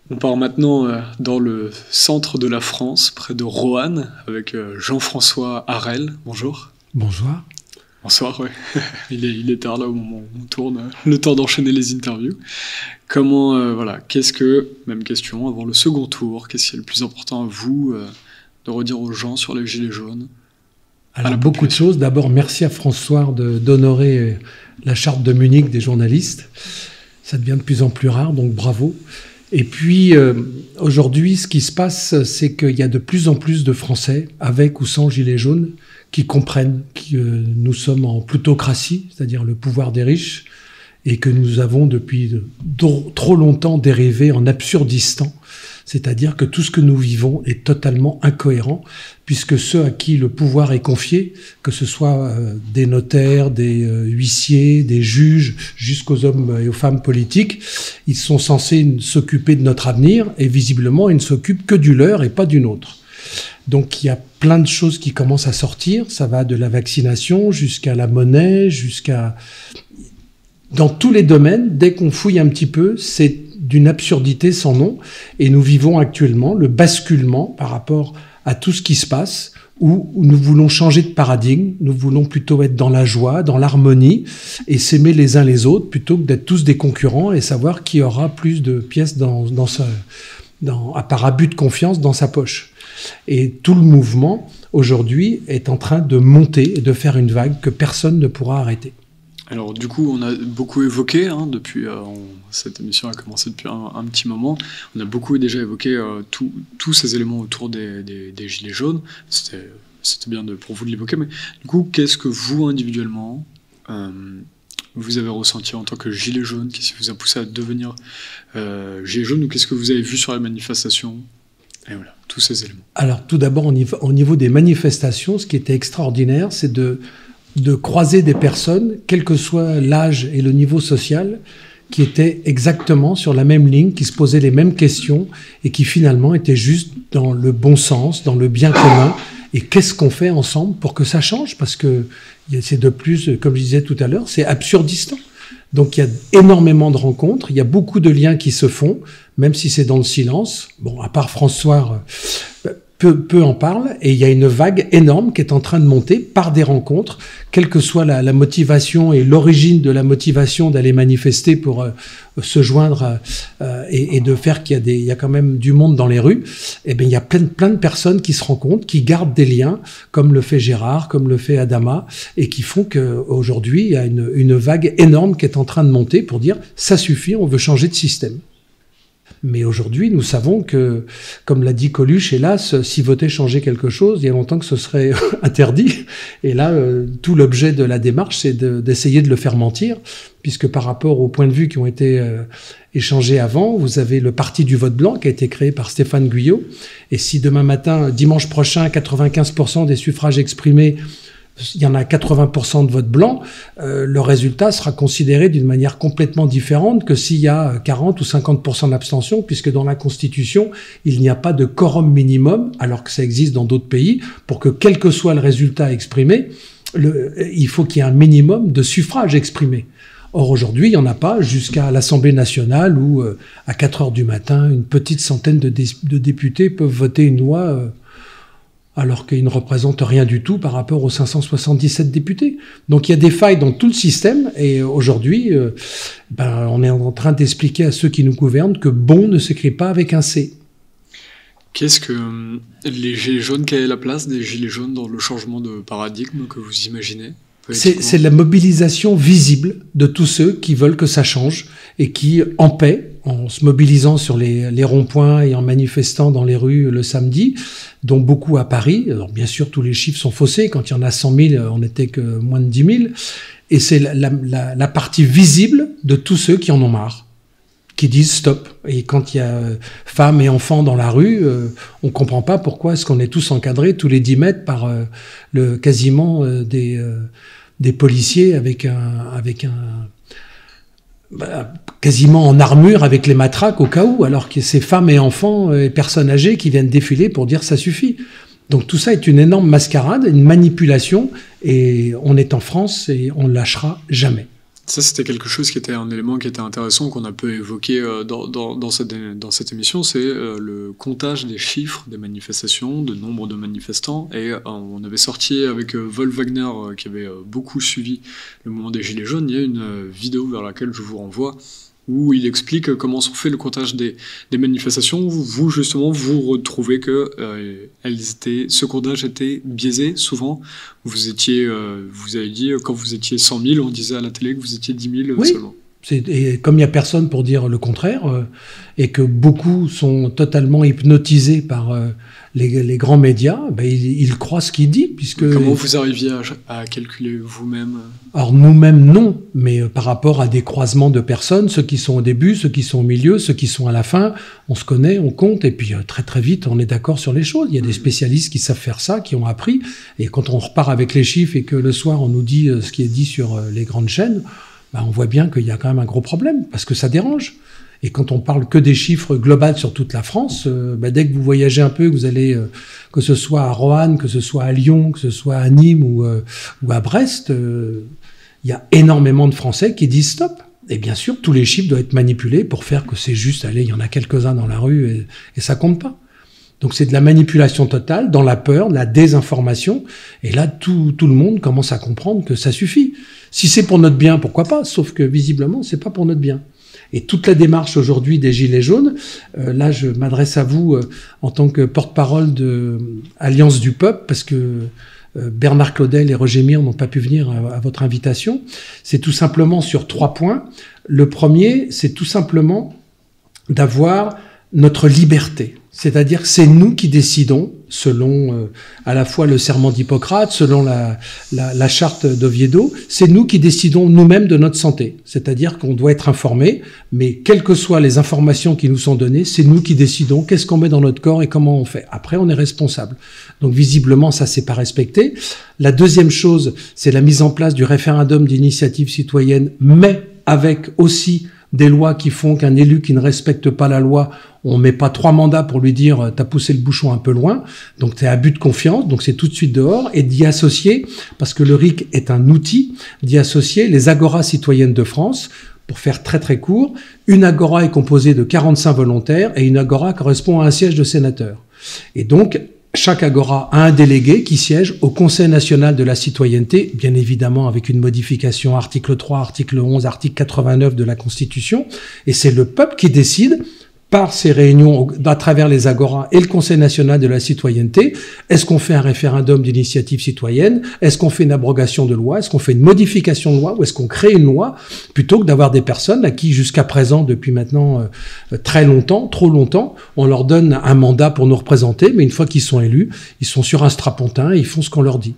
On part maintenant dans le centre de la France, près de Roanne, avec Jean-François Harel. Bonjour. Bonjour. Bonsoir, ouais. il est tard là au moment où on tourne, le temps d'enchaîner les interviews. Comment, même question, avant le second tour, qu'est-ce qui est le plus important à vous de redire aux gens sur les Gilets jaunes? Alors, beaucoup de choses. D'abord, merci à François d'honorer la charte de Munich des journalistes. Ça devient de plus en plus rare, donc bravo. Et puis, aujourd'hui, ce qui se passe, c'est qu'il y a de plus en plus de Français, avec ou sans Gilets jaunes, qui comprennent que nous sommes en plutocratie, c'est-à-dire le pouvoir des riches, et que nous avons depuis trop longtemps dérivé en absurdistan, c'est-à-dire que tout ce que nous vivons est totalement incohérent, puisque ceux à qui le pouvoir est confié, que ce soit des notaires, des huissiers, des juges, jusqu'aux hommes et aux femmes politiques, ils sont censés s'occuper de notre avenir, et visiblement, ils ne s'occupent que du leur et pas du nôtre. Donc il y a plein de choses qui commencent à sortir, ça va de la vaccination jusqu'à la monnaie, jusqu'à... Dans tous les domaines, dès qu'on fouille un petit peu, c'est d'une absurdité sans nom. Et nous vivons actuellement le basculement par rapport à tout ce qui se passe, où nous voulons changer de paradigme, nous voulons plutôt être dans la joie, dans l'harmonie, et s'aimer les uns les autres, plutôt que d'être tous des concurrents et savoir qui aura plus de pièces par abus de confiance dans sa poche. Et tout le mouvement, aujourd'hui, est en train de monter et de faire une vague que personne ne pourra arrêter. Alors du coup, on a beaucoup évoqué, depuis cette émission a commencé depuis un petit moment, on a beaucoup déjà évoqué tous ces éléments autour des Gilets jaunes. C'était bien pour vous de l'évoquer, mais du coup, qu'est-ce que vous, individuellement, vous avez ressenti en tant que Gilet jaune? Qu'est-ce qui vous a poussé à devenir Gilet jaune, ou qu'est-ce que vous avez vu sur les manifestations? Et voilà, tous ces éléments. Alors tout d'abord, au niveau des manifestations, ce qui était extraordinaire, c'est de croiser des personnes, quel que soit l'âge et le niveau social, qui étaient exactement sur la même ligne, qui se posaient les mêmes questions et qui finalement étaient juste dans le bon sens, dans le bien commun. Et qu'est-ce qu'on fait ensemble pour que ça change? Parce que c'est de plus, comme je disais tout à l'heure, c'est absurdistan. Donc il y a énormément de rencontres, il y a beaucoup de liens qui se font, même si c'est dans le silence. Bon, à part François, peu en parle, et il y a une vague énorme qui est en train de monter par des rencontres, quelle que soit la motivation et l'origine de la motivation d'aller manifester pour se joindre et de faire qu'il y a quand même du monde dans les rues. Et bien il y a plein de personnes qui se rencontrent, qui gardent des liens, comme le fait Gérard, comme le fait Adama, et qui font qu'aujourd'hui il y a une vague énorme qui est en train de monter pour dire ça suffit, on veut changer de système. Mais aujourd'hui, nous savons que, comme l'a dit Coluche, hélas, si voter changeait quelque chose, il y a longtemps que ce serait interdit. Et là, tout l'objet de la démarche, c'est d'essayer de le faire mentir, puisque par rapport aux points de vue qui ont été échangés avant, vous avez le parti du vote blanc qui a été créé par Stéphane Guyot. Et si demain matin, dimanche prochain, 95% des suffrages exprimés, il y en a 80% de vote blanc, le résultat sera considéré d'une manière complètement différente que s'il y a 40 ou 50% d'abstention, puisque dans la Constitution, il n'y a pas de quorum minimum, alors que ça existe dans d'autres pays, pour que quel que soit le résultat exprimé, il faut qu'il y ait un minimum de suffrages exprimés. Or, aujourd'hui, il n'y en a pas, jusqu'à l'Assemblée nationale où, à 4 heures du matin, une petite centaine de députés peuvent voter une loi alors qu'ils ne représentent rien du tout par rapport aux 577 députés. Donc il y a des failles dans tout le système, et aujourd'hui, on est en train d'expliquer à ceux qui nous gouvernent que bon ne s'écrit pas avec un C. Qu'est-ce que les Gilets jaunes, quelle est la place des Gilets jaunes dans le changement de paradigme que vous imaginez? C'est la mobilisation visible de tous ceux qui veulent que ça change et qui, en paix, en se mobilisant sur les ronds-points et en manifestant dans les rues le samedi, dont beaucoup à Paris. Alors bien sûr, tous les chiffres sont faussés. Quand il y en a 100 000, on n'était que moins de 10 000. Et c'est la partie visible de tous ceux qui en ont marre, qui disent stop. Et quand il y a femmes et enfants dans la rue, on comprend pas pourquoi est-ce qu'on est tous encadrés tous les 10 mètres par quasiment des policiers avec quasiment en armure avec les matraques au cas où, alors que c'est femmes et enfants et personnes âgées qui viennent défiler pour dire ça suffit. Donc tout ça est une énorme mascarade, une manipulation, et on est en France et on ne lâchera jamais. Ça, c'était quelque chose qui était un élément qui était intéressant, qu'on a peu évoqué dans cette émission, c'est le comptage des chiffres des manifestations, de nombre de manifestants. Et on avait sorti avec Wolf Wagner, qui avait beaucoup suivi le mouvement des Gilets jaunes, il y a une vidéo vers laquelle je vous renvoie, où il explique comment sont fait le comptage des manifestations, où vous, justement, vous retrouvez que ce comptage était biaisé, souvent. Vous avez dit, quand vous étiez 100 000, on disait à la télé que vous étiez 10 000 oui. seulement. Et comme il n'y a personne pour dire le contraire, et que beaucoup sont totalement hypnotisés par les grands médias, ben ils croient ce qu'il dit. Puisque comment vous arriviez à calculer vous-même? Alors nous-mêmes, non, mais par rapport à des croisements de personnes, ceux qui sont au début, ceux qui sont au milieu, ceux qui sont à la fin, on se connaît, on compte, et puis très très vite, on est d'accord sur les choses. Il y a des spécialistes qui savent faire ça, qui ont appris, et quand on repart avec les chiffres et que le soir on nous dit ce qui est dit sur les grandes chaînes, ben on voit bien qu'il y a quand même un gros problème, parce que ça dérange. Et quand on parle que des chiffres globaux sur toute la France, ben dès que vous voyagez un peu, que vous allez, que ce soit à Roanne, que ce soit à Lyon, que ce soit à Nîmes ou à Brest, il y a énormément de Français qui disent stop. Et bien sûr, tous les chiffres doivent être manipulés pour faire que c'est juste, allez, il y en a quelques-uns dans la rue et ça compte pas. Donc c'est de la manipulation totale, dans la peur, de la désinformation. Et là, tout le monde commence à comprendre que ça suffit. Si c'est pour notre bien, pourquoi pas? Sauf que visiblement, c'est pas pour notre bien. Et toute la démarche aujourd'hui des Gilets jaunes, là je m'adresse à vous en tant que porte-parole de Alliance du Peuple, parce que Bernard Claudel et Roger Mire n'ont pas pu venir à votre invitation. C'est tout simplement sur 3 points. Le premier, c'est tout simplement d'avoir notre liberté. C'est-à-dire que c'est nous qui décidons, selon à la fois le serment d'Hippocrate, selon la charte d'Oviedo, c'est nous qui décidons nous-mêmes de notre santé. C'est-à-dire qu'on doit être informé, mais quelles que soient les informations qui nous sont données, c'est nous qui décidons qu'est-ce qu'on met dans notre corps et comment on fait. Après, on est responsable. Donc visiblement, ça, c'est pas respecté. La deuxième chose, c'est la mise en place du référendum d'initiative citoyenne, mais avec aussi des lois qui font qu'un élu qui ne respecte pas la loi, on met pas 3 mandats pour lui dire t'as poussé le bouchon un peu loin, donc t'es à abus de confiance, donc c'est tout de suite dehors, et d'y associer, parce que le RIC est un outil, d'y associer les agoras citoyennes de France. Pour faire très très court, une agora est composée de 45 volontaires et une agora correspond à un siège de sénateur. Et donc, chaque agora a un délégué qui siège au Conseil national de la citoyenneté, bien évidemment avec une modification article 3, article 11, article 89 de la Constitution, et c'est le peuple qui décide par ces réunions à travers les agoras et le Conseil national de la citoyenneté, est-ce qu'on fait un référendum d'initiative citoyenne, est-ce qu'on fait une abrogation de loi, est-ce qu'on fait une modification de loi, ou est-ce qu'on crée une loi, plutôt que d'avoir des personnes à qui jusqu'à présent, depuis maintenant très longtemps, trop longtemps, on leur donne un mandat pour nous représenter, mais une fois qu'ils sont élus, ils sont sur un strapontin et ils font ce qu'on leur dit.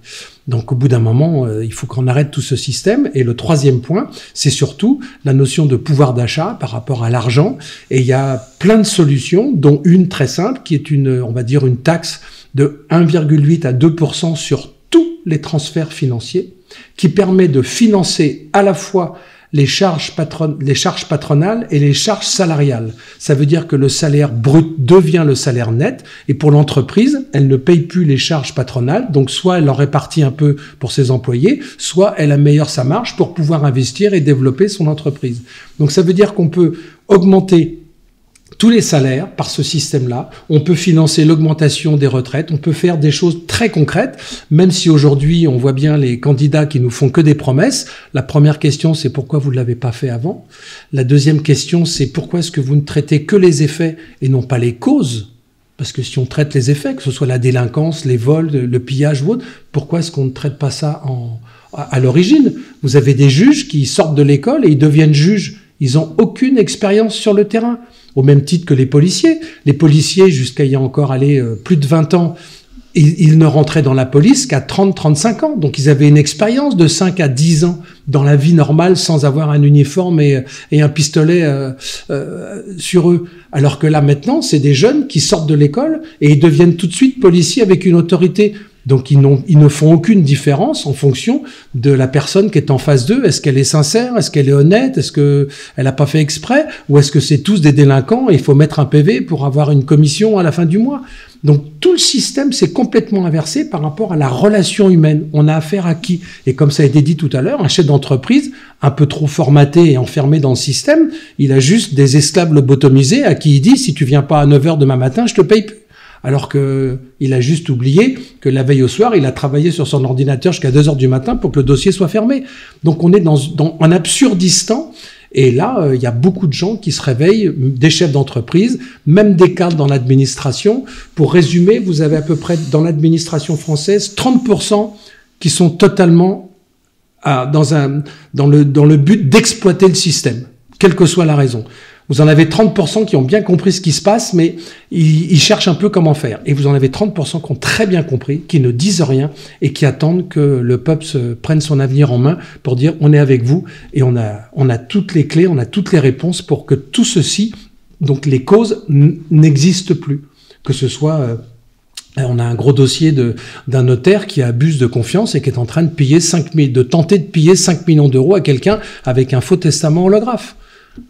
Donc au bout d'un moment, il faut qu'on arrête tout ce système. Et le troisième point, c'est surtout la notion de pouvoir d'achat par rapport à l'argent. Et il y a plein de solutions, dont une très simple, qui est on va dire une taxe de 1,8 à 2% sur tous les transferts financiers, qui permet de financer à la fois les charges patronales et les charges salariales. Ça veut dire que le salaire brut devient le salaire net, et pour l'entreprise, elle ne paye plus les charges patronales, donc soit elle en répartit un peu pour ses employés, soit elle améliore sa marge pour pouvoir investir et développer son entreprise. Donc ça veut dire qu'on peut augmenter tous les salaires par ce système-là, on peut financer l'augmentation des retraites, on peut faire des choses très concrètes, même si aujourd'hui on voit bien les candidats qui nous font que des promesses. La première question, c'est pourquoi vous ne l'avez pas fait avant. La deuxième question, c'est pourquoi est-ce que vous ne traitez que les effets et non pas les causes? Parce que si on traite les effets, que ce soit la délinquance, les vols, le pillage ou autre, pourquoi est-ce qu'on ne traite pas ça à l'origine? Vous avez des juges qui sortent de l'école et ils deviennent juges. Ils n'ont aucune expérience sur le terrain. Au même titre que les policiers. Les policiers, jusqu'à il y a encore plus de 20 ans, ils ne rentraient dans la police qu'à 30-35 ans. Donc ils avaient une expérience de 5 à 10 ans dans la vie normale sans avoir un uniforme et un pistolet sur eux. Alors que là maintenant, c'est des jeunes qui sortent de l'école et ils deviennent tout de suite policiers avec une autorité. Donc ils ne font aucune différence en fonction de la personne qui est en face d'eux. Est-ce qu'elle est sincère? Est-ce qu'elle est honnête? Est-ce qu'elle n'a pas fait exprès? Ou est-ce que c'est tous des délinquants et il faut mettre un PV pour avoir une commission à la fin du mois? Donc tout le système s'est complètement inversé par rapport à la relation humaine. On a affaire à qui? Et comme ça a été dit tout à l'heure, un chef d'entreprise un peu trop formaté et enfermé dans le système, il a juste des esclaves lobotomisés à qui il dit « si tu viens pas à 9h demain matin, je te paye plus ». Alors qu'il a juste oublié que la veille au soir, il a travaillé sur son ordinateur jusqu'à 2h du matin pour que le dossier soit fermé. Donc on est dans un absurdistan. Et là, il y a beaucoup de gens qui se réveillent, des chefs d'entreprise, même des cadres dans l'administration. Pour résumer, vous avez à peu près dans l'administration française 30% qui sont totalement dans le but d'exploiter le système, quelle que soit la raison. Vous en avez 30% qui ont bien compris ce qui se passe, mais ils cherchent un peu comment faire. Et vous en avez 30% qui ont très bien compris, qui ne disent rien et qui attendent que le peuple prenne son avenir en main pour dire on est avec vous et on a toutes les clés, on a toutes les réponses pour que tout ceci, donc les causes, n'existent plus. Que ce soit... on a un gros dossier d'un notaire qui abuse de confiance et qui est en train de tenter de piller 5 millions d'euros à quelqu'un avec un faux testament holographe.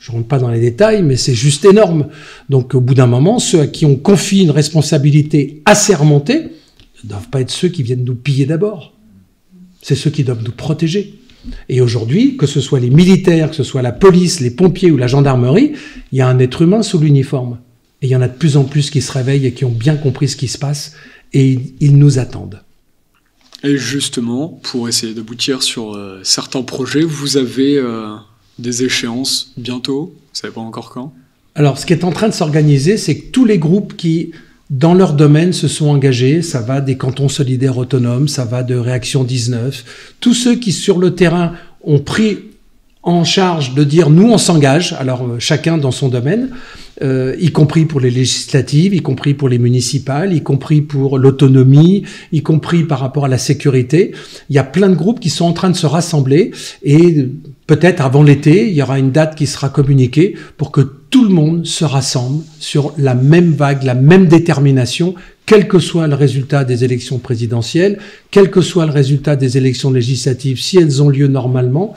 Je ne rentre pas dans les détails, mais c'est juste énorme. Donc, au bout d'un moment, ceux à qui on confie une responsabilité assermentée ne doivent pas être ceux qui viennent nous piller d'abord. C'est ceux qui doivent nous protéger. Et aujourd'hui, que ce soit les militaires, que ce soit la police, les pompiers ou la gendarmerie, il y a un être humain sous l'uniforme. Et il y en a de plus en plus qui se réveillent et qui ont bien compris ce qui se passe. Et ils nous attendent. Et justement, pour essayer d'aboutir sur certains projets, vous avez... des échéances bientôt, vous savez pas encore quand? Alors, ce qui est en train de s'organiser, c'est que tous les groupes qui, dans leur domaine, se sont engagés, ça va des cantons solidaires autonomes, ça va de Réaction 19, tous ceux qui, sur le terrain, ont pris en charge de dire « nous, on s'engage », alors chacun dans son domaine, y compris pour les législatives, y compris pour les municipales, y compris pour l'autonomie, y compris par rapport à la sécurité. Il y a plein de groupes qui sont en train de se rassembler et peut-être avant l'été, il y aura une date qui sera communiquée pour que tout le monde se rassemble sur la même vague, la même détermination, quel que soit le résultat des élections présidentielles, quel que soit le résultat des élections législatives, si elles ont lieu normalement.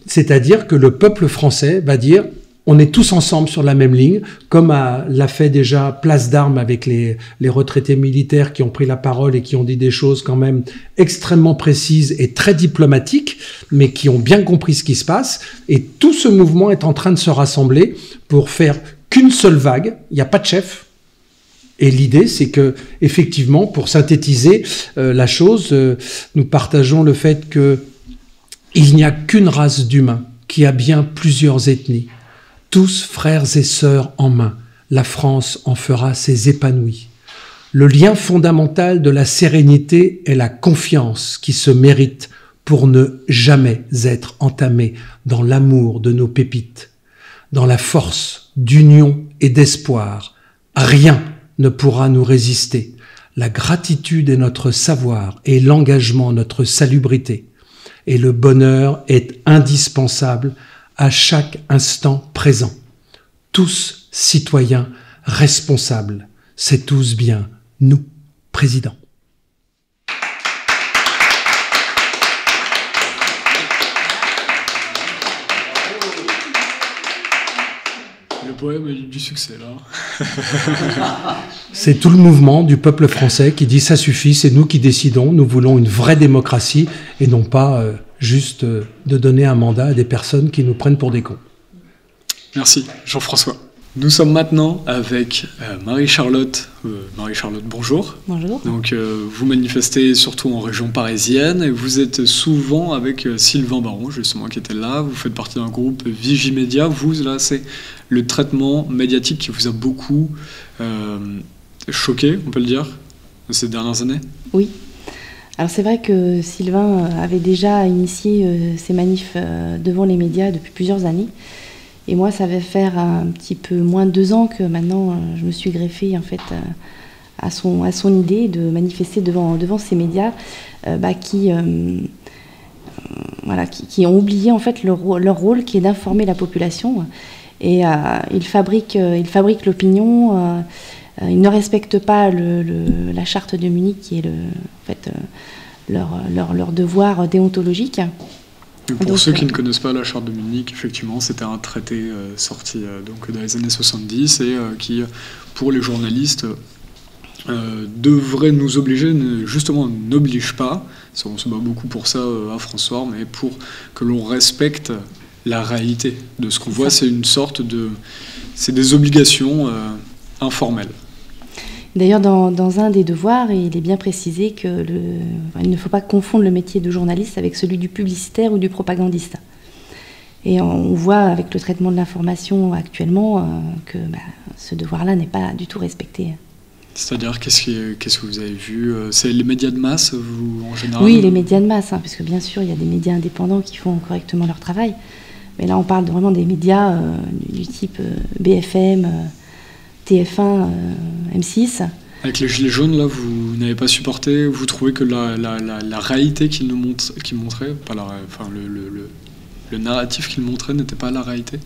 C'est-à-dire que le peuple français va dire on est tous ensemble sur la même ligne, comme l'a fait déjà Place d'Armes avec les retraités militaires qui ont pris la parole et qui ont dit des choses quand même extrêmement précises et très diplomatiques, mais qui ont bien compris ce qui se passe. Et tout ce mouvement est en train de se rassembler pour faire qu'une seule vague. Il n'y a pas de chef. Et l'idée, c'est que, effectivement, pour synthétiser la chose, nous partageons le fait que il n'y a qu'une race d'humains qui a bien plusieurs ethnies. Tous frères et sœurs en main, la France en fera ses épanouis. Le lien fondamental de la sérénité est la confiance qui se mérite pour ne jamais être entamé dans l'amour de nos pépites. Dans la force d'union et d'espoir, rien ne pourra nous résister. La gratitude est notre savoir et l'engagement notre salubrité. Et le bonheur est indispensable à chaque instant présent. Tous citoyens responsables, c'est tous bien nous, président. Le poème a eu du succès, là. C'est tout le mouvement du peuple français qui dit « ça suffit, c'est nous qui décidons, nous voulons une vraie démocratie et non pas juste de donner un mandat à des personnes qui nous prennent pour des cons ». Merci, Jean-François. Nous sommes maintenant avec Marie-Charlotte. Marie-Charlotte, bonjour. Bonjour. Donc, vous manifestez surtout en région parisienne et vous êtes souvent avec Sylvain Baron, justement, qui était là. Vous faites partie d'un groupe Vigimédia. Vous, là, c'est le traitement médiatique qui vous a beaucoup choqué, on peut le dire, ces dernières années? Oui. Alors, c'est vrai que Sylvain avait déjà initié ces manifs devant les médias depuis plusieurs années. Et moi, ça va faire un petit peu moins de 2 ans que maintenant je me suis greffée en fait à son idée de manifester devant ces médias qui ont oublié en fait leur rôle qui est d'informer la population. Et ils fabriquent l'opinion. Ils ne respectent pas la charte de Munich qui est leur devoir déontologique. Pour ceux qui ne connaissent pas la charte de Munich, effectivement, c'était un traité sorti donc dans les années 70 et qui, pour les journalistes, devrait nous obliger, justement n'oblige pas, on se bat beaucoup pour ça à François, mais pour que l'on respecte la réalité de ce qu'on voit. C'est une sorte de... c'est des obligations informelles. D'ailleurs, dans un des devoirs, il est bien précisé qu'il ne faut pas confondre le métier de journaliste avec celui du publicitaire ou du propagandiste. Et on voit avec le traitement de l'information actuellement que ce devoir-là n'est pas du tout respecté. C'est-à-dire, qu'est-ce que vous avez vu? C'est les médias de masse, vous, en général? Oui, les médias de masse, parce que bien sûr, il y a des médias indépendants qui font correctement leur travail. Mais là, on parle vraiment des médias du type BFM, TF1, M6. Avec les Gilets jaunes, là, vous n'avez pas supporté? Vous trouvez que la réalité qu'ils montraient, le narratif qu'ils montraient n'était pas la réalité?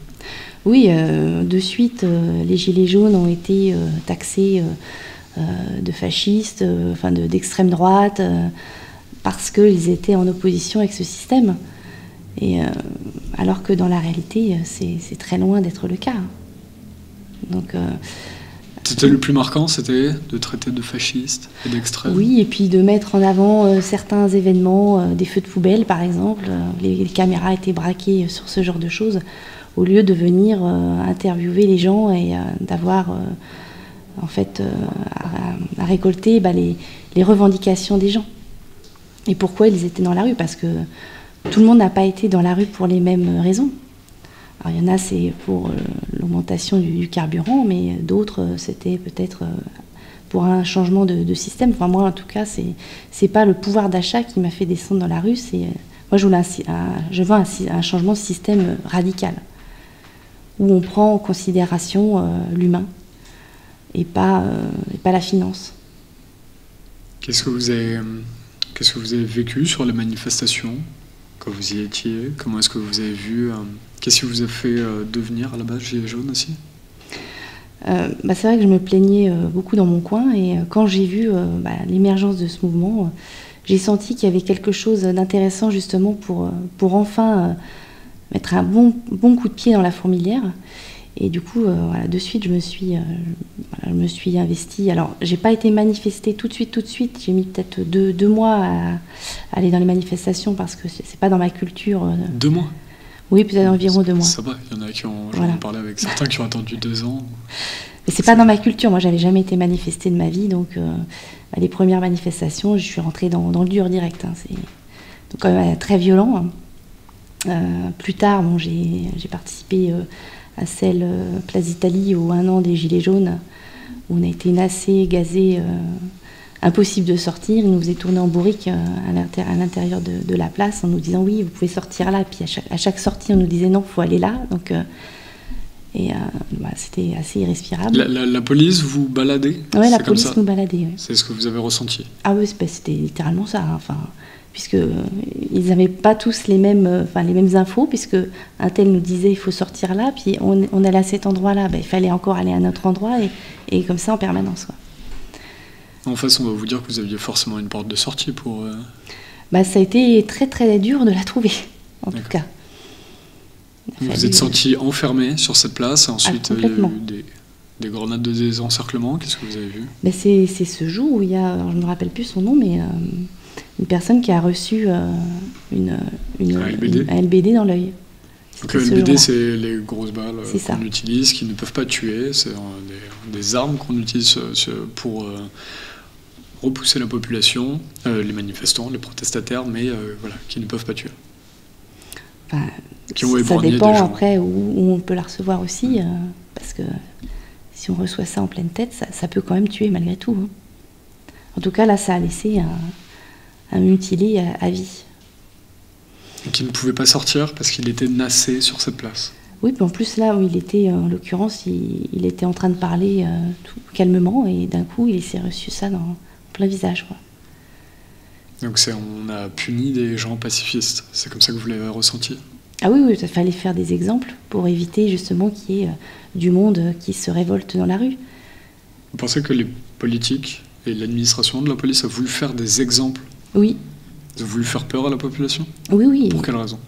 Oui, de suite, les Gilets jaunes ont été taxés de fascistes, d'extrême droite, parce qu'ils étaient en opposition avec ce système. Et, alors que dans la réalité, c'est très loin d'être le cas. Donc, c'était le plus marquant, c'était de traiter de fascistes et d'extrêmes? Oui, et puis de mettre en avant certains événements, des feux de poubelle par exemple. Les caméras étaient braquées sur ce genre de choses, au lieu de venir interviewer les gens et d'avoir à récolter les revendications des gens. Et pourquoi ils étaient dans la rue? Parce que tout le monde n'a pas été dans la rue pour les mêmes raisons. Alors, il y en a, c'est pour l'augmentation du carburant, mais d'autres, c'était peut-être pour un changement de système. Enfin, moi, en tout cas, c'est pas le pouvoir d'achat qui m'a fait descendre dans la rue. Moi, je veux un changement de système radical, où on prend en considération l'humain et pas la finance. Qu'est-ce que vous avez vécu sur les manifestations quand vous y étiez? Comment est-ce que vous avez vu? Qu'est-ce qui vous a fait devenir à la base Gilets jaunes aussi? C'est vrai que je me plaignais beaucoup dans mon coin, et quand j'ai vu l'émergence de ce mouvement, j'ai senti qu'il y avait quelque chose d'intéressant justement pour enfin mettre un bon coup de pied dans la fourmilière. Et du coup, de suite, je me suis investie. Alors, j'ai pas été manifestée tout de suite. J'ai mis peut-être deux mois à aller dans les manifestations parce que c'est pas dans ma culture. 2 mois? Oui, peut-être environ 2 mois. Ça va, il y en a qui ont... J'en ai parlé avec certains qui ont attendu 2 ans. Mais c'est pas dans ma culture. Moi, j'avais jamais été manifestée de ma vie, donc les premières manifestations, je suis rentrée dans le dur direct. C'est donc quand même très violent. Plus tard, j'ai participé à celle Place d'Italie au 1 an des Gilets jaunes, où on a été nassés, gazés, impossible de sortir. Ils nous faisaient tourner en bourrique à l'intérieur de la place en nous disant oui, vous pouvez sortir là. Puis à chaque sortie, on nous disait non, il faut aller là. Donc, c'était assez irrespirable. La police vous baladait? Oui, la police nous baladait. Oui. C'est ce que vous avez ressenti? Ah oui, c'était littéralement ça. Puisqu'ils n'avaient pas tous les mêmes infos, puisque un tel nous disait il faut sortir là, puis on allait à cet endroit-là, il fallait encore aller à un autre endroit, et comme ça en permanence. Quoi. En face, on va vous dire que vous aviez forcément une porte de sortie pour... Ça a été très très dur de la trouver, en tout cas. Vous êtes senti enfermé sur cette place, et ensuite il y a eu des grenades de désencerclement, qu'est-ce que vous avez vu? C'est ce jour où il y a, alors je ne me rappelle plus son nom, mais... une personne qui a reçu un LBD dans l'œil. Donc le LBD, c'est les grosses balles qu'on utilise, qui ne peuvent pas tuer. C'est des armes qu'on utilise pour repousser la population, les manifestants, les protestataires, mais qui ne peuvent pas tuer. Qui ont épargné des gens. Ça dépend après où on peut la recevoir aussi, parce que si on reçoit ça en pleine tête, ça peut quand même tuer malgré tout. Hein. En tout cas, là, ça a laissé un mutilé à vie. Et qui ne pouvait pas sortir parce qu'il était nassé sur cette place. Oui, puis en plus là où il était, en l'occurrence, il était en train de parler tout calmement, et d'un coup il s'est reçu ça dans plein visage. Quoi. Donc on a puni des gens pacifistes, c'est comme ça que vous l'avez ressenti? Ah oui, il fallait faire des exemples pour éviter justement qu'il y ait du monde qui se révolte dans la rue. Vous pensez que les politiques et l'administration de la police a voulu faire des exemples? Oui. Ils ont voulu faire peur à la population? Oui. Pour quelle raison?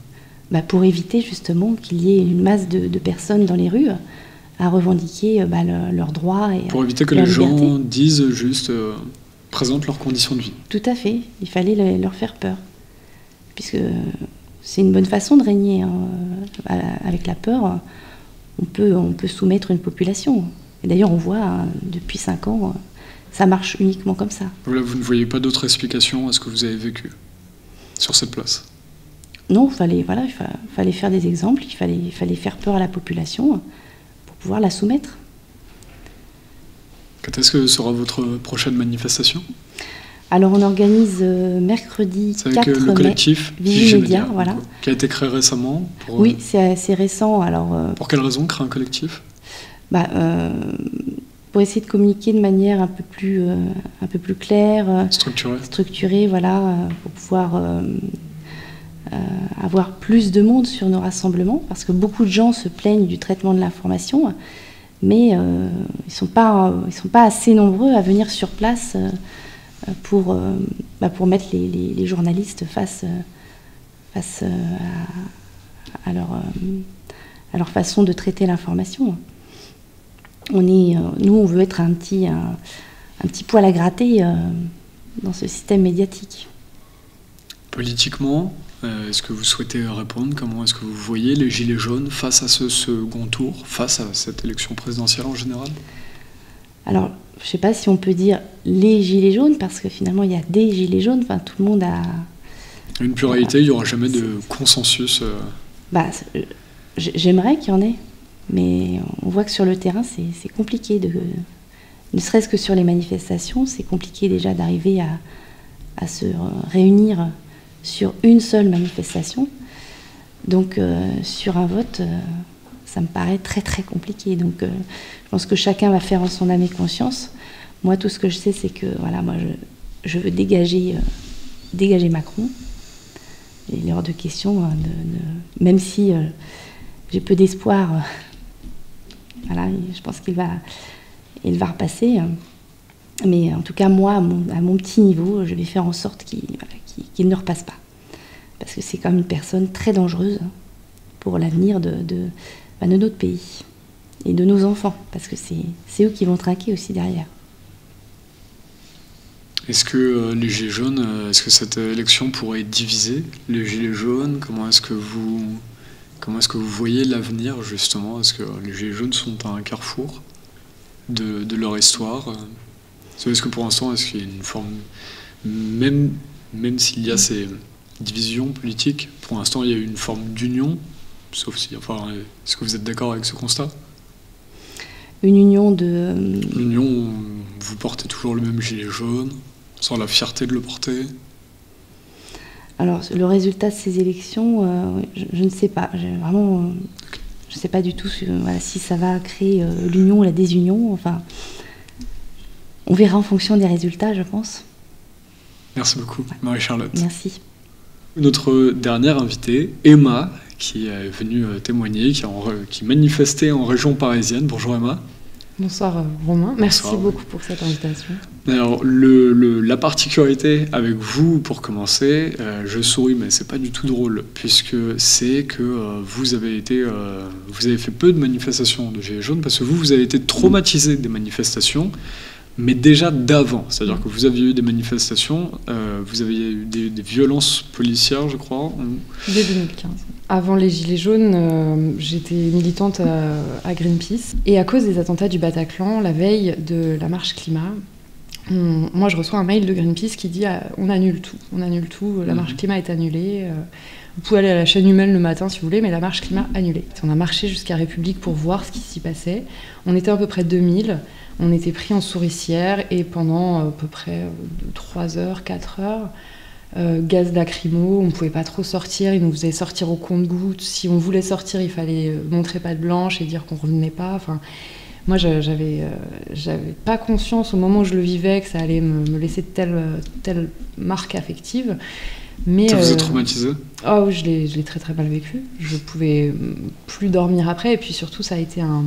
Pour éviter justement qu'il y ait une masse de personnes dans les rues à revendiquer leurs droits. Et, pour éviter que les gens disent juste, présentent leurs conditions de vie. Tout à fait, il fallait leur faire peur. Puisque c'est une bonne façon de régner. Avec la peur, on peut soumettre une population. Et d'ailleurs, on voit, depuis 5 ans, ça marche uniquement comme ça. Là, vous ne voyez pas d'autre explication à ce que vous avez vécu sur cette place? Non, il fallait faire des exemples, il fallait faire peur à la population pour pouvoir la soumettre. Quand est-ce que sera votre prochaine manifestation? Alors on organise mercredi 4 mai. C'est avec le collectif Vigimédia, voilà. Qui a été créé récemment Oui, c'est assez récent. Alors, pour quelle raison créer un collectif? Pour essayer de communiquer de manière un peu plus claire, structurée, voilà, pour pouvoir avoir plus de monde sur nos rassemblements, parce que beaucoup de gens se plaignent du traitement de l'information, mais ils ne sont pas assez nombreux à venir sur place pour mettre les journalistes face à leur façon de traiter l'information. Nous, on veut être un petit poil à gratter dans ce système médiatique. Politiquement, est-ce que vous souhaitez répondre? Comment est-ce que vous voyez les Gilets jaunes face à ce second tour, face à cette élection présidentielle en général? Alors, je ne sais pas si on peut dire les Gilets jaunes, parce que finalement, il y a des Gilets jaunes. Enfin, tout le monde a... Une pluralité, il n'y aura jamais de consensus. J'aimerais qu'il y en ait. Mais on voit que sur le terrain, c'est compliqué, ne serait-ce que sur les manifestations, c'est compliqué déjà d'arriver à se réunir sur une seule manifestation. Donc sur un vote, ça me paraît très très compliqué. Donc je pense que chacun va faire en son âme et conscience. Moi, tout ce que je sais, c'est que voilà, moi je veux dégager Macron. Il est hors de question, même si j'ai peu d'espoir. Voilà, je pense qu'il va repasser. Mais en tout cas, moi, à mon petit niveau, je vais faire en sorte qu'il ne repasse pas. Parce que c'est quand même une personne très dangereuse pour l'avenir de notre pays et de nos enfants. Parce que c'est eux qui vont trinquer aussi derrière. Est-ce que les Gilets jaunes, est-ce que cette élection pourrait diviser les Gilets jaunes? Comment est-ce que vous voyez l'avenir, justement? Est-ce que les Gilets jaunes sont à un carrefour de leur histoire? Est-ce que pour l'instant, est-ce qu'il y a une forme... Même s'il y a ces divisions politiques, pour l'instant, il y a une forme d'union, sauf si... Enfin, est-ce que vous êtes d'accord avec ce constat? Une union de... L'union où vous portez toujours le même gilet jaune, sans la fierté de le porter? Alors, le résultat de ces élections, je ne sais pas. Je ne sais pas du tout si ça va créer l'union ou la désunion. Enfin, on verra en fonction des résultats, je pense. Merci beaucoup, Marie-Charlotte. Merci. Notre dernière invitée, Emma, qui est venue témoigner, qui manifestait en région parisienne. Bonjour Emma. Bonsoir Romain, merci beaucoup pour cette invitation. Alors la particularité avec vous, pour commencer, je souris mais c'est pas du tout drôle, puisque c'est que vous avez fait peu de manifestations de Gilets jaunes, parce que vous avez été traumatisé des manifestations, mais déjà d'avant, c'est-à-dire que vous aviez eu des manifestations, vous aviez eu des violences policières, je crois. Dès 2015. Avant les Gilets jaunes, j'étais militante à Greenpeace. Et à cause des attentats du Bataclan, la veille de la marche climat, moi je reçois un mail de Greenpeace qui dit on annule tout, la marche climat est annulée. Vous pouvez aller à la chaîne humaine le matin si vous voulez, mais la marche climat annulée. On a marché jusqu'à République pour voir ce qui s'y passait. On était à peu près 2000. On était pris en souricière et pendant à peu près 3 heures, 4 heures, gaz lacrymo, on ne pouvait pas trop sortir, ils nous faisaient sortir au compte-gouttes. Si on voulait sortir, il fallait montrer patte blanche et dire qu'on ne revenait pas. Enfin, moi, j'avais pas conscience au moment où je le vivais que ça allait me laisser telle marque affective. Mais, ça vous a traumatisé? Oh, je l'ai très très mal vécu. Je ne pouvais plus dormir après et puis surtout, ça a été un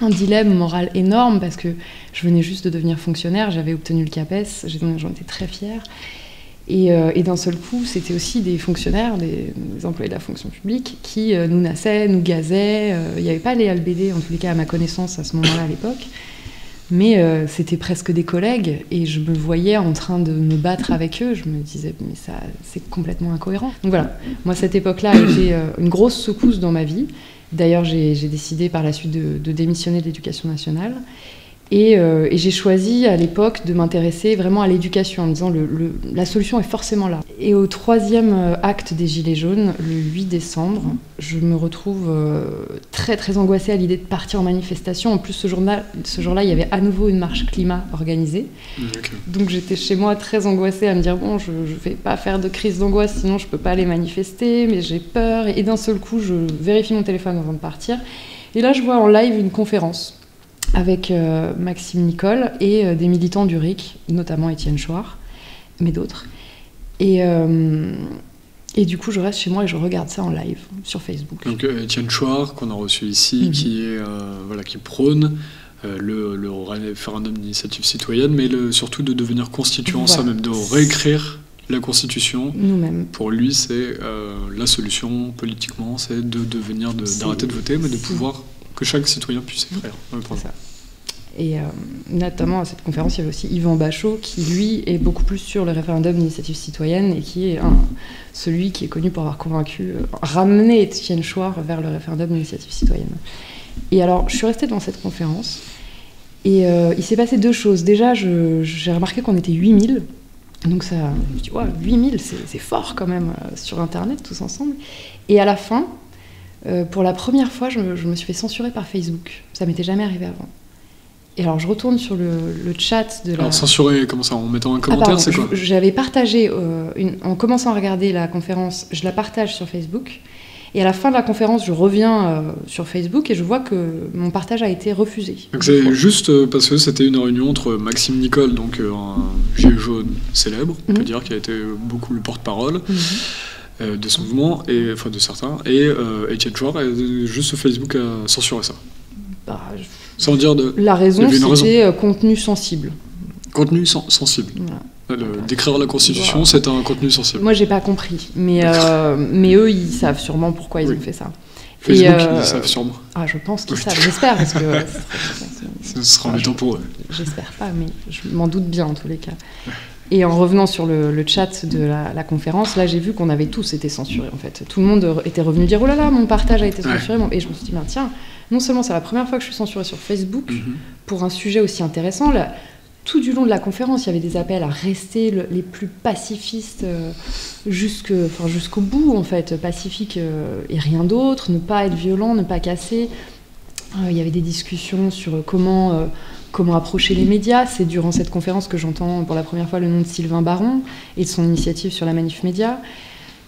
dilemme moral énorme parce que je venais juste de devenir fonctionnaire, j'avais obtenu le CAPES, j'en étais très fière. Et d'un seul coup, c'était aussi des fonctionnaires, des employés de la fonction publique qui nous nassaient, nous gazaient. Il n'y avait pas les LBD, en tous les cas à ma connaissance à ce moment-là à l'époque. Mais c'était presque des collègues et je me voyais en train de me battre avec eux. Je me disais, mais ça, c'est complètement incohérent. Donc voilà, moi cette époque-là a été une grosse secousse dans ma vie. D'ailleurs, j'ai décidé par la suite de démissionner de l'Éducation nationale. Et j'ai choisi à l'époque de m'intéresser vraiment à l'éducation en me disant la solution est forcément là. Et au 3e acte des Gilets jaunes, le 8 décembre, je me retrouve très très angoissée à l'idée de partir en manifestation. En plus, ce jour-là, il y avait à nouveau une marche climat organisée. Okay. Donc j'étais chez moi très angoissée à me dire bon, je vais pas faire de crise d'angoisse, sinon je peux pas aller manifester, mais j'ai peur. Et d'un seul coup, je vérifie mon téléphone avant de partir. Et là, je vois en live une conférence avec Maxime Nicole et des militants du RIC, notamment Étienne Chouard, mais d'autres. Et du coup, je reste chez moi et je regarde ça en live sur Facebook. Donc Étienne Chouard, qu'on a reçu ici, qui prône le référendum d'initiative citoyenne, mais surtout de devenir constituant, ça même, de réécrire la Constitution. Nous-mêmes. Pour lui, c'est la solution politiquement, c'est d'arrêter de voter, mais de pouvoir que chaque citoyen puisse écrire. C'est ça. Et notamment à cette conférence, il y avait aussi Yvan Bachot, qui lui est beaucoup plus sur le référendum d'initiative citoyenne et qui est celui qui est connu pour avoir ramené Étienne Chouard vers le référendum d'initiative citoyenne. Et alors, je suis restée dans cette conférence et il s'est passé 2 choses. Déjà, j'ai remarqué qu'on était 8000. Donc ça, je me dis, ouais, 8000, c'est fort quand même sur Internet, tous ensemble. Et à la fin, pour la première fois, je me suis fait censurer par Facebook. Ça m'était jamais arrivé avant. Et alors, je retourne sur le chat de la... Alors, censurer, comment ça, en mettant un commentaire, c'est quoi ? J'avais partagé, en commençant à regarder la conférence, je la partage sur Facebook. Et à la fin de la conférence, je reviens sur Facebook et je vois que mon partage a été refusé. Donc c'est juste parce que c'était une réunion entre Maxime Nicole, donc un gilet jaune célèbre, on peut dire, qui a été beaucoup le porte-parole de ce mouvement, enfin de certains, et Étienne Chouard, et juste Facebook a censuré ça. Sans dire de... La raison, c'était contenu sensible. Contenu sensible. Voilà. D'écrire la Constitution, c'est un contenu sensible. Moi, j'ai pas compris. Mais eux, ils savent sûrement pourquoi ils ont fait ça. Facebook, ils savent sûrement. Ah, je pense qu'ils savent. J'espère, parce que... Ce sera embêtant pour eux. J'espère pas, mais je m'en doute bien, en tous les cas. Et en revenant sur le chat de la conférence, là, j'ai vu qu'on avait tous été censurés, en fait. Tout le monde était revenu dire « Oh là là, mon partage a été censuré. » Et je me suis dit, tiens, non seulement c'est la première fois que je suis censurée sur Facebook pour un sujet aussi intéressant, là, tout du long de la conférence, il y avait des appels à rester les plus pacifistes jusqu'au bout, en fait, pacifique et rien d'autre, ne pas être violent, ne pas casser. Il y avait des discussions sur comment approcher les médias. C'est durant cette conférence que j'entends pour la première fois le nom de Sylvain Baron et de son initiative sur la Manif Média.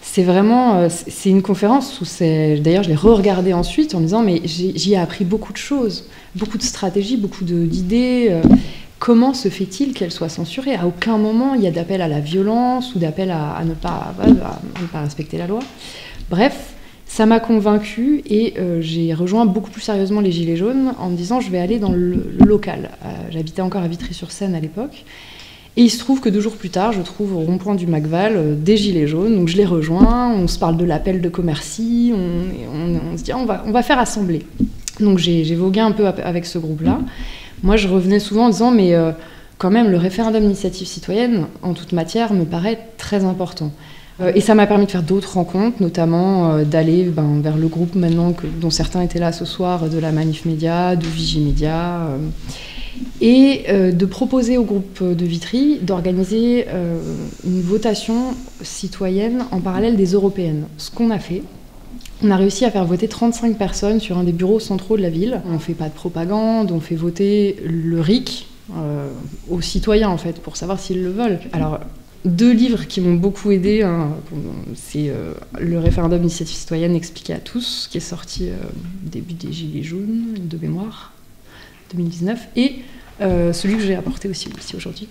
C'est vraiment, c'est une conférence où d'ailleurs je l'ai re-regardée ensuite en me disant mais j'y ai appris beaucoup de choses, beaucoup de stratégies, beaucoup d'idées. Comment se fait-il qu'elle soit censurée ? À aucun moment il y a d'appel à la violence ou d'appel à ne pas respecter la loi. Bref, ça m'a convaincue et j'ai rejoint beaucoup plus sérieusement les Gilets jaunes en me disant je vais aller dans le local. J'habitais encore à Vitry-sur-Seine à l'époque. Et il se trouve que 2 jours plus tard, je trouve au rond-point du Macval des Gilets jaunes. Donc je les rejoins, on se parle de l'appel de Commercy, on se dit on va faire assembler. Donc j'ai vogué un peu avec ce groupe-là. Moi, je revenais souvent en disant mais quand même, le référendum d'initiative citoyenne, en toute matière, me paraît très important. Et ça m'a permis de faire d'autres rencontres, notamment d'aller vers le groupe maintenant dont certains étaient là ce soir, de la Manif Média, de Vigimédia, et de proposer au groupe de Vitry d'organiser une votation citoyenne en parallèle des européennes. Ce qu'on a fait, on a réussi à faire voter 35 personnes sur un des bureaux centraux de la ville. On ne fait pas de propagande, on fait voter le RIC aux citoyens en fait, pour savoir s'ils le veulent. Alors, 2 livres qui m'ont beaucoup aidé, c'est le référendum d'initiative citoyenne expliqué à tous, qui est sorti début des Gilets jaunes, de mémoire, 2019, et celui que j'ai apporté aussi aujourd'hui,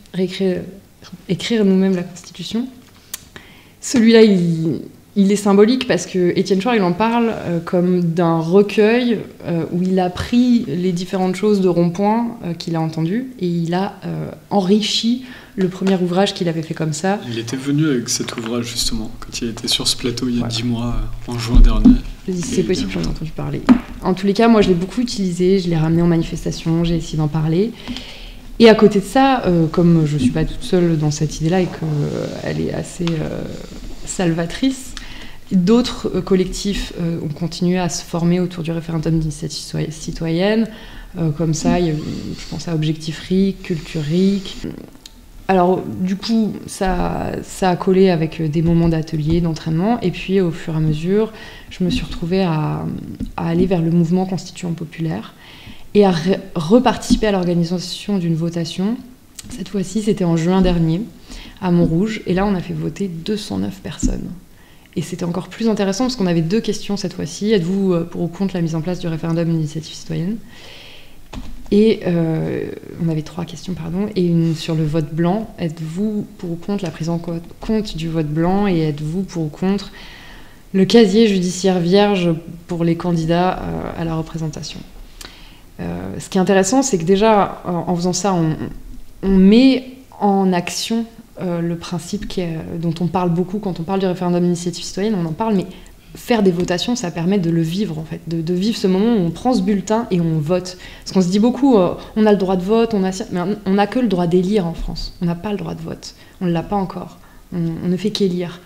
écrire nous-mêmes la Constitution. Celui-là, il est symbolique parce que Étienne Chouard, il en parle comme d'un recueil où il a pris les différentes choses de Rond-Point qu'il a entendues et il a enrichi le premier ouvrage qu'il avait fait comme ça. Il était venu avec cet ouvrage justement, quand il était sur ce plateau il y a 10 mois, en juin dernier. C'est possible, j'en ai entendu parler. En tous les cas, moi je l'ai beaucoup utilisé, je l'ai ramené en manifestation, j'ai essayé d'en parler. Et à côté de ça, comme je ne suis pas toute seule dans cette idée-là et qu'elle est assez salvatrice, d'autres collectifs ont continué à se former autour du référendum d'initiative citoyenne. Comme ça, je pense à Objectif RIC, Culture RIC. Alors, du coup, ça a collé avec des moments d'atelier, d'entraînement. Et puis, au fur et à mesure, je me suis retrouvée à aller vers le mouvement constituant populaire et à reparticiper à l'organisation d'une votation. Cette fois-ci, c'était en juin dernier, à Montrouge. Et là, on a fait voter 209 personnes. Et c'était encore plus intéressant parce qu'on avait 2 questions cette fois-ci. Êtes-vous pour ou contre la mise en place du référendum d'initiative citoyenne ? Et on avait 3 questions, pardon, et une sur le vote blanc. Êtes-vous pour ou contre la prise en compte du vote blanc et êtes-vous pour ou contre le casier judiciaire vierge pour les candidats à la représentation ? Ce qui est intéressant, c'est que déjà, en faisant ça, on met en action le principe dont on parle beaucoup quand on parle du référendum d'initiative citoyenne, on en parle, mais faire des votations, ça permet de le vivre, en fait, de vivre ce moment où on prend ce bulletin et on vote. Parce qu'on se dit beaucoup, on a le droit de vote, mais on n'a que le droit d'élire en France. On n'a pas le droit de vote. On ne l'a pas encore. On ne fait qu'élire.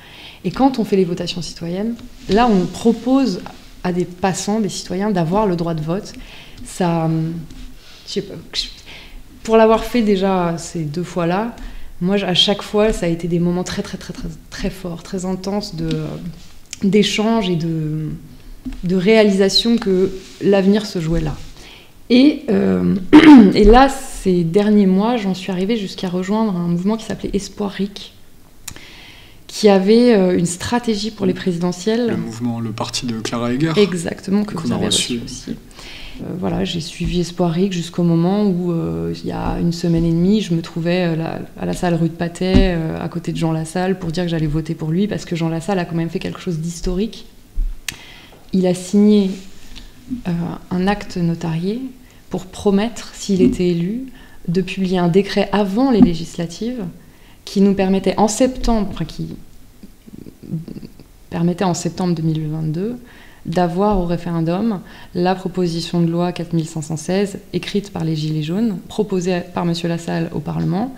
Et quand on fait les votations citoyennes, là, on propose à des passants, des citoyens, d'avoir le droit de vote. Ça, je sais pas, pour l'avoir fait déjà ces 2 fois-là, moi, à chaque fois, ça a été des moments très, très, très, très, très forts, très intenses d'échanges et de réalisation que l'avenir se jouait là. Et là, ces derniers mois, j'en suis arrivée jusqu'à rejoindre un mouvement qui s'appelait Espoir RIC, qui avait une stratégie pour les présidentielles. Le parti de Clara Egger. Exactement, que vous avez reçu aussi. Voilà, j'ai suivi Espoir RIC jusqu'au moment où, il y a 1 semaine et demie, je me trouvais à la salle rue de Patay, à côté de Jean Lassalle, pour dire que j'allais voter pour lui, parce que Jean Lassalle a quand même fait quelque chose d'historique. Il a signé un acte notarié pour promettre, s'il était élu, de publier un décret avant les législatives qui nous permettait en septembre 2022 d'avoir au référendum la proposition de loi 4516 écrite par les Gilets jaunes, proposée par M. Lassalle au Parlement,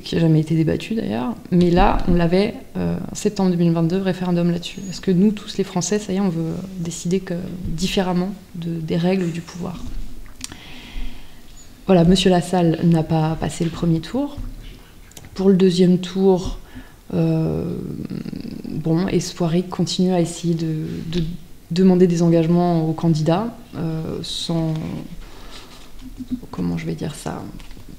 qui n'a jamais été débattue d'ailleurs, mais là on l'avait en septembre 2022, référendum là-dessus. Est-ce que nous, tous les Français, ça y est, on veut décider différemment des règles du pouvoir ? Voilà, M. Lassalle n'a pas passé le premier tour. Pour le deuxième tour, Espoir RIC continue à essayer de demander des engagements aux candidats sans... Comment je vais dire ça ?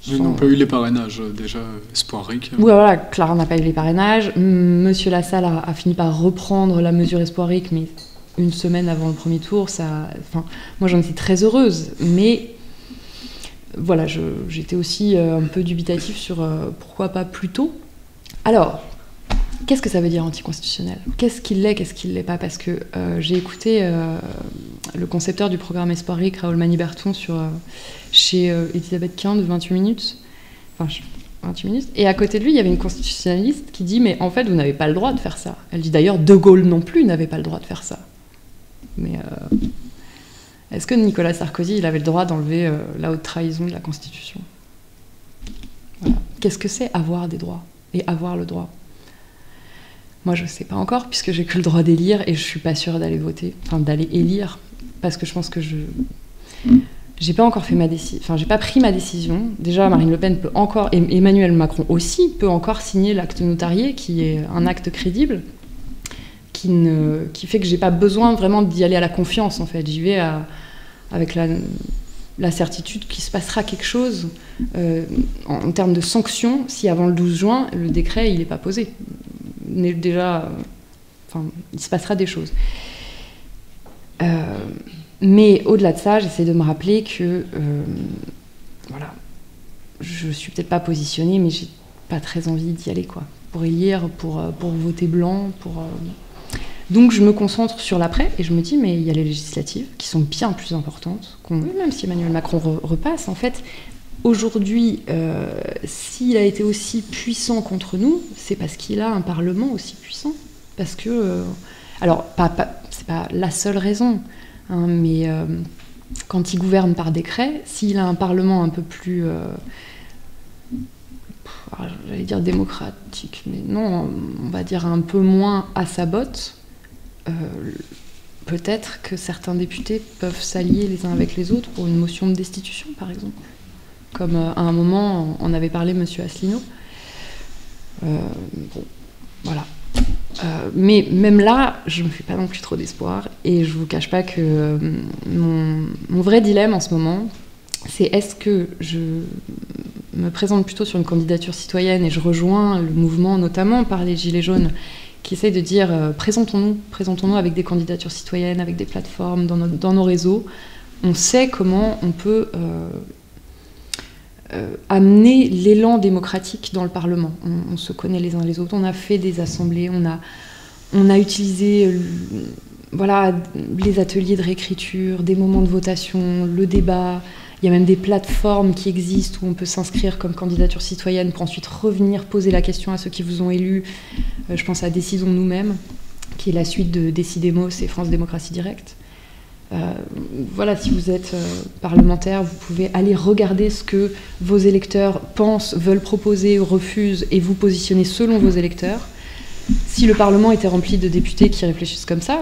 Ils n'ont pas eu les parrainages, déjà, Espoir RIC. Oui, voilà, Clara n'a pas eu les parrainages. Monsieur Lassalle a fini par reprendre la mesure Espoir RIC, mais 1 semaine avant le premier tour, moi j'en étais très heureuse, mais... Voilà, j'étais aussi un peu dubitative sur pourquoi pas plus tôt. Alors, qu'est-ce que ça veut dire anticonstitutionnel ? Qu'est-ce qu'il l'est, qu'est-ce qu'il l'est pas ? Parce que j'ai écouté le concepteur du programme Espoir RIC, Raoul Maniberton, chez Elisabeth Quint de 28 minutes. Enfin, 28 minutes. Et à côté de lui, il y avait une constitutionnaliste qui dit « Mais en fait, vous n'avez pas le droit de faire ça. » Elle dit d'ailleurs « De Gaulle non plus n'avait pas le droit de faire ça. » Mais... Est-ce que Nicolas Sarkozy, il avait le droit d'enlever la haute trahison de la Constitution ? Voilà. Qu'est-ce que c'est avoir des droits et avoir le droit ? Moi, je ne sais pas encore, puisque j'ai que le droit d'élire et je ne suis pas sûre d'aller voter, enfin d'aller élire, parce que je pense que j'ai pas encore fait ma décision, enfin j'ai pas pris ma décision. Déjà, Marine Le Pen peut encore, et Emmanuel Macron aussi, peut encore signer l'acte notarié, qui est un acte crédible, qui fait que j'ai pas besoin vraiment d'y aller à la confiance, en fait. J'y vais avec la certitude qu'il se passera quelque chose en termes de sanctions si avant le 12 juin, le décret il n'est pas posé. Déjà, il se passera des choses. Mais au-delà de ça, j'essaie de me rappeler que voilà, je suis peut-être pas positionnée, mais j'ai pas très envie d'y aller, quoi. Pour élire, pour voter blanc, pour... Donc je me concentre sur l'après et je me dis mais il y a les législatives qui sont bien plus importantes, même si Emmanuel Macron repasse, en fait, aujourd'hui, s'il a été aussi puissant contre nous, c'est parce qu'il a un Parlement aussi puissant. Parce que, alors, c'est pas la seule raison, hein, mais quand il gouverne par décret, s'il a un Parlement un peu plus, j'allais dire démocratique, mais non, on va dire un peu moins à sa botte, peut-être que certains députés peuvent s'allier les uns avec les autres pour une motion de destitution, par exemple. Comme à un moment, on avait parlé M. Asselineau. Bon, voilà. Mais même là, je ne me fais pas non plus trop d'espoir. Et je ne vous cache pas que mon vrai dilemme en ce moment, c'est est-ce que je me présente plutôt sur une candidature citoyenne et je rejoins le mouvement, notamment par les Gilets jaunes, qui essaye de dire présentons-nous avec des candidatures citoyennes, avec des plateformes, dans nos réseaux. On sait comment on peut amener l'élan démocratique dans le Parlement. On se connaît les uns les autres, on a fait des assemblées, on a utilisé voilà, les ateliers de réécriture, des moments de votation, le débat. Il y a même des plateformes qui existent où on peut s'inscrire comme candidature citoyenne pour ensuite revenir poser la question à ceux qui vous ont élu. Je pense à Décidons nous-mêmes, qui est la suite de Décidemos et France Démocratie Directe. Voilà, si vous êtes parlementaire, vous pouvez aller regarder ce que vos électeurs pensent, veulent proposer ou refusent et vous positionner selon vos électeurs. Si le Parlement était rempli de députés qui réfléchissent comme ça,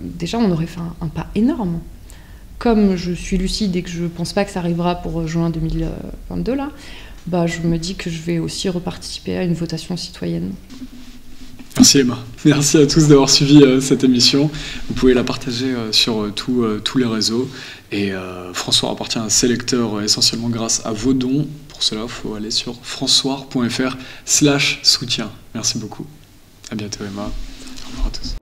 déjà on aurait fait un pas énorme. Comme je suis lucide et que je ne pense pas que ça arrivera pour juin 2022, là, bah, je me dis que je vais aussi reparticiper à une votation citoyenne. Merci Emma. Merci à tous d'avoir suivi cette émission. Vous pouvez la partager sur tous les réseaux. Et François appartient à ses lecteurs essentiellement grâce à vos dons. Pour cela, il faut aller sur françois.fr/soutien. Merci beaucoup. À bientôt Emma. Au revoir à tous.